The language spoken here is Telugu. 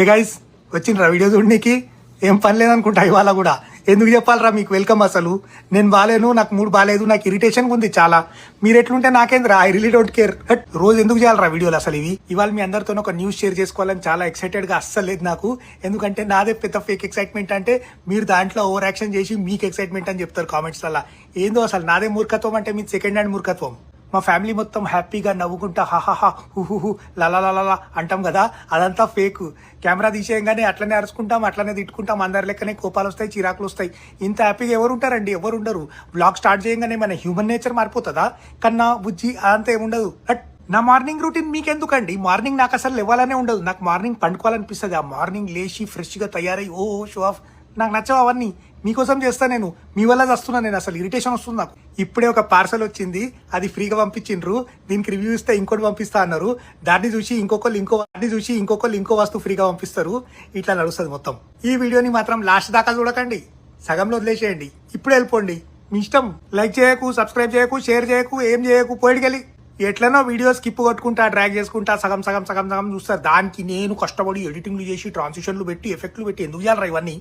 ఏ గైస్ వచ్చిండ్రా వీడియో చూడడానికి? ఏం పని లేదనుకుంటా ఇవాళ కూడా. ఎందుకు చెప్పాలరా మీకు వెల్కమ్? అసలు నేను బాగాలేను, నాకు మూడు బాగాలేదు, నాకు ఇరిటేషన్ ఉంది చాలా. మీరు ఎట్లుంటే నాకేంద్రా, ఐ రియలీ డోంట్ కేర్. రోజు ఎందుకు చేయాలరా వీడియోలు అసలు ఇవి? ఇవాళ మీ అందరితో ఒక న్యూస్ షేర్ చేసుకోవాలని చాలా ఎక్సైటెడ్ గా అస్సలు లేదు నాకు. ఎందుకంటే నాదే పెద్ద ఫేక్ ఎక్సైట్మెంట్ అంటే మీరు దాంట్లో ఓవర్ యాక్షన్ చేసి మీకు ఎక్సైట్మెంట్ అని చెప్తారు కామెంట్స్ వల్ల. ఏందో అసలు నాదే మూర్ఖత్వం అంటే మీ సెకండ్ హ్యాండ్ మూర్ఖత్వం. మా ఫ్యామిలీ మొత్తం హ్యాపీగా నవ్వుకుంటా హాహాహా హుహుహు లలా అంటాం కదా, అదంతా ఫేక్. కెమెరా తీసేయంగానే అట్లనే అరుచుకుంటాం, అట్లనే తిట్టుకుంటాం, అందరి లెక్కనే కోపాలు వస్తాయి, చిరాకులు వస్తాయి. ఇంత హ్యాపీగా ఎవరు ఉంటారండి? ఎవరు ఉండరు. బ్లాగ్ స్టార్ట్ చేయగానే మన హ్యూమన్ నేచర్ మారిపోతుందా? కన్నా బుజ్జి అదంతా ఏముండదు. నా మార్నింగ్ రొటీన్ మీకెందుకండి? మార్నింగ్ నాకు అసలు లేవాలనే ఉండదు. నాకు మార్నింగ్ పండుకోవాలనిపిస్తుంది. ఆ మార్నింగ్ లేచి ఫ్రెష్గా తయారై ఓ షో ఆఫ్. నాకు నచ్చవు అవన్నీ. మీకోసం చేస్తా నేను, మీ వల్ల చేస్తున్నా నేను. అసలు ఇరిటేషన్ వస్తుంది నాకు. ఇప్పుడే ఒక పార్సల్ వచ్చింది, అది ఫ్రీగా పంపించిండ్రు. దీనికి రివ్యూ ఇస్తే ఇంకోటి పంపిస్తా అన్నారు. దాన్ని చూసి ఇంకొకళ్ళు ఇంకో వస్తువు ఫ్రీగా పంపిస్తారు. ఇట్లా నడుస్తుంది మొత్తం. ఈ వీడియోని మాత్రం లాస్ట్ దాకా చూడకండి, సగంలో వదిలేసేయండి. ఇప్పుడు వెళ్ళిపోండి, మీ ఇష్టం. లైక్ చేయకు, సబ్స్క్రైబ్ చేయకు, షేర్ చేయకు, ఏం చేయకు, పోయిడికెళ్ళి. ఎట్లనో వీడియో స్కిప్ కొట్టుకుంటా, డ్రాగ్ చేసుకుంటా, సగం చూస్తారు. దానికి నేను కష్టపడి ఎడిటింగ్లు చేసి ట్రాన్సిషన్లు పెట్టి ఎఫెక్ట్లు పెట్టి ఎందుకు చేయాలరా ఇవన్నీ?